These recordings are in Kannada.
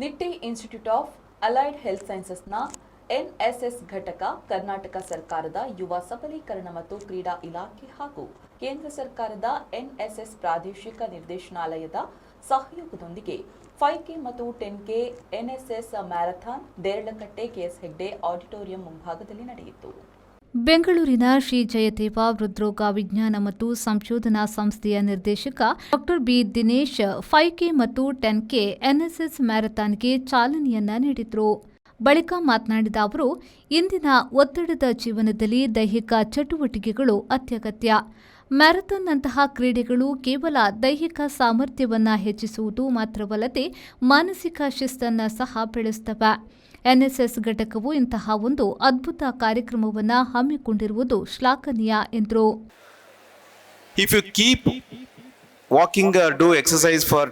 Nitte institute of allied health ಸೈನ್ಸಸ್ನ ಎನ್ಎಸ್ಎಸ್ ಘಟಕ ಕರ್ನಾಟಕ ಸರ್ಕಾರದ ಯುವ ಸಬಲೀಕರಣ ಮತ್ತು ಕ್ರೀಡಾ ಇಲಾಖೆ ಹಾಗೂ ಕೇಂದ್ರ ಸರ್ಕಾರದ ಎನ್ಎಸ್ಎಸ್ ಪ್ರಾದೇಶಿಕ ನಿರ್ದೇಶನಾಲಯದ ಸಹಯೋಗದೊಂದಿಗೆ 5K ಮತ್ತು 10K NSS marathon Deralakatte KS Hegde auditorium ಮುಂಭಾಗದಲ್ಲಿ ನಡೆಯಿತು. ಬೆಂಗಳೂರಿನ ಶ್ರೀ ಜಯದೇವ ಹೃದ್ರೋಗ ವಿಜ್ಞಾನ ಮತ್ತು ಸಂಶೋಧನಾ ಸಂಸ್ಥೆಯ ನಿರ್ದೇಶಕ ಡಾ ಬಿ ದಿನೇಶ್ 5K ಮತ್ತು 10K ಎನ್ಎಸ್ಎಸ್ ಮ್ಯಾರಥಾನ್ಗೆ ಚಾಲನೆಯನ್ನ ನೀಡಿದರು. ಬಳಿಕ ಮಾತನಾಡಿದ ಅವರು, ಇಂದಿನ ಒತ್ತಡದ ಜೀವನದಲ್ಲಿ ದೈಹಿಕ ಚಟುವಟಿಕೆಗಳು ಅತ್ಯಗತ್ಯ. ಮ್ಯಾರಥಾನ್ನಂತಹ ಕ್ರೀಡೆಗಳು ಕೇವಲ ದೈಹಿಕ ಸಾಮರ್ಥ್ಯವನ್ನು ಹೆಚ್ಚಿಸುವುದು ಮಾತ್ರವಲ್ಲದೆ ಮಾನಸಿಕ ಶಿಸ್ತನ್ನು ಸಹ ಬೆಳೆಸುತ್ತವೆ. ಎನ್ಎಸ್ಎಸ್ ಘಟಕವು ಇಂತಹ ಒಂದು ಅದ್ಭುತ ಕಾರ್ಯಕ್ರಮವನ್ನು ಹಮ್ಮಿಕೊಂಡಿರುವುದು ಶ್ಲಾಘನೀಯ ಎಂದರು. If you keep walking or do exercise for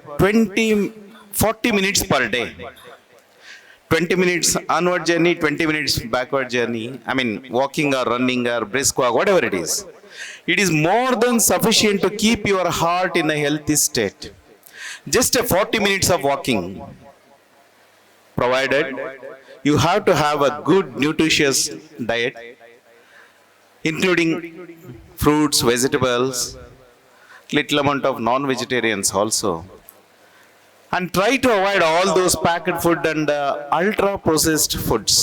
40 minutes per day, 20 minutes onward journey, 20 minutes backward journey, walking or running or brisk walk, whatever it is more than sufficient to keep your heart in a healthy state. Just a 40 minutes of walking, provided you have to have a good nutritious diet, including fruits, vegetables, little amount of non-vegetarians also, and try to avoid all those packed food and ultra processed foods.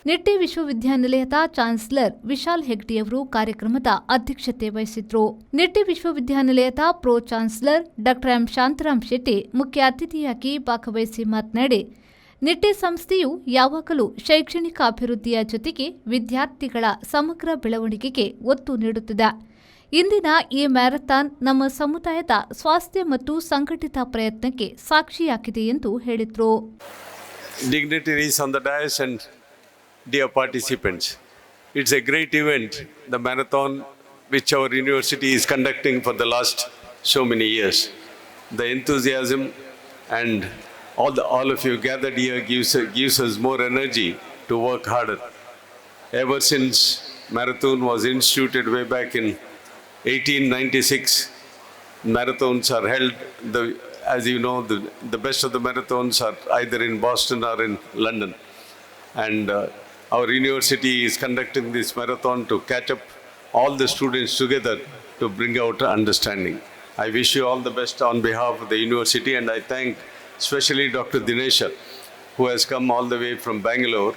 Nitte ವಿಶ್ವವಿದ್ಯಾನಿಲಯದ ಚಾನ್ಸಲರ್ ವಿಶಾಲ್ ಹೆಗ್ಡೆಯವರು ಕಾರ್ಯಕ್ರಮದ ಅಧ್ಯಕ್ಷತೆ ವಹಿಸಿದ್ರು. ನಿಟ್ಟೆ ವಿಶ್ವವಿದ್ಯಾನಿಲಯದ ಪ್ರೋ ಚಾನ್ಸಲರ್ ಡಾ ಎಂ ಶಾಂತರಾಮ್ ಶೆಟ್ಟಿ ಮುಖ್ಯ ಅತಿಥಿಯಾಗಿ ಭಾಗವಹಿಸಿ ಮಾತನಾಡಿ, ನಿಟ್ಟೆ ಸಂಸ್ಥೆಯು ಯಾವಾಗಲೂ ಶೈಕ್ಷಣಿಕ ಅಭಿವೃದ್ಧಿಯ ಜೊತೆಗೆ ವಿದ್ಯಾರ್ಥಿಗಳ ಸಮಗ್ರ ಬೆಳವಣಿಗೆಗೆ ಒತ್ತು ನೀಡುತ್ತಿದೆ. ಇಂದಿನ ಈ ಮ್ಯಾರಥಾನ್ ನಮ್ಮ ಸಮುದಾಯದ ಸ್ವಾಸ್ಥ್ಯ ಮತ್ತು ಸಂಘಟಿತ ಪ್ರಯತ್ನಕ್ಕೆ ಸಾಕ್ಷಿಯಾಗಿದೆ ಎಂದು ಹೇಳಿದರು. Dignitaries on the dais and dear participants, it's a great event, the marathon which our university is conducting for the last so many years. The enthusiasm and all of you gathered here gives us more energy to work harder. Ever since marathon was instituted way back in 1896, marathons are held. As you know, the best of the marathons are either in Boston or in London, and our university is conducting this marathon to catch up all the students together to bring out understanding. I wish you all the best on behalf of the university, and I thank especially Dr. Dinesh, who has come all the way from Bangalore.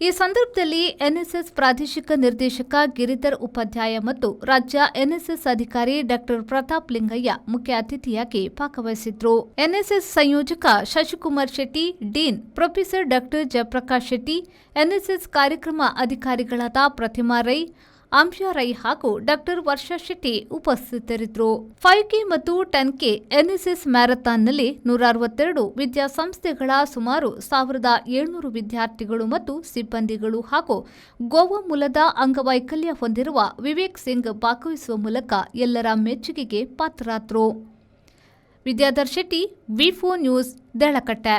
ಈ ಸಂದರ್ಭದಲ್ಲಿ ಎನ್ಎಸ್ಎಸ್ ಪ್ರಾದೇಶಿಕ ನಿರ್ದೇಶಕ ಗಿರಿಧರ್ ಉಪಾಧ್ಯಾಯ ಮತ್ತು ರಾಜ್ಯ ಎನ್ಎಸ್ಎಸ್ ಅಧಿಕಾರಿ ಡಾ ಪ್ರತಾಪ್ ಲಿಂಗಯ್ಯ ಮುಖ್ಯ ಅತಿಥಿಯಾಗಿ ಭಾಗವಹಿಸಿದ್ರು. ಎನ್ಎಸ್ಎಸ್ ಸಂಯೋಜಕ ಶಶಿಕುಮಾರ್ ಶೆಟ್ಟಿ, ಡೀನ್ ಪ್ರೊಫೆಸರ್ ಡಾ ಜಯಪ್ರಕಾಶ್ ಶೆಟ್ಟಿ, ಎನ್ಎಸ್ಎಸ್ ಕಾರ್ಯಕ್ರಮ ಅಧಿಕಾರಿಗಳಾದ ಪ್ರತಿಮಾ ರೈ, ಅಂಶಾ ರೈ ಹಾಗೂ ಡಾ ವರ್ಷಾ ಶೆಟ್ಟಿ ಉಪಸ್ಥಿತರಿದ್ದರು. 5K ಮತ್ತು 10K ಎನ್ಎಸ್ಎಸ್ ಮ್ಯಾರಥಾನ್ನಲ್ಲಿ 162 ವಿದ್ಯಾಸಂಸ್ಥೆಗಳ ಸುಮಾರು 1700 ವಿದ್ಯಾರ್ಥಿಗಳು ಮತ್ತು ಸಿಬ್ಬಂದಿಗಳು ಹಾಗೂ ಗೋವಾ ಮೂಲದ ಅಂಗವೈಕಲ್ಯ ಹೊಂದಿರುವ ವಿವೇಕ್ ಸಿಂಗ್ ಭಾಗವಹಿಸುವ ಮೂಲಕ ಎಲ್ಲರ ಮೆಚ್ಚುಗೆಗೆ ಪಾತ್ರರಾದರು. ವಿದ್ಯಾಧರ್ ಶೆಟ್ಟಿ, ವಿ4 ನ್ಯೂಸ್, ದೇರಳಕಟ್ಟೆ.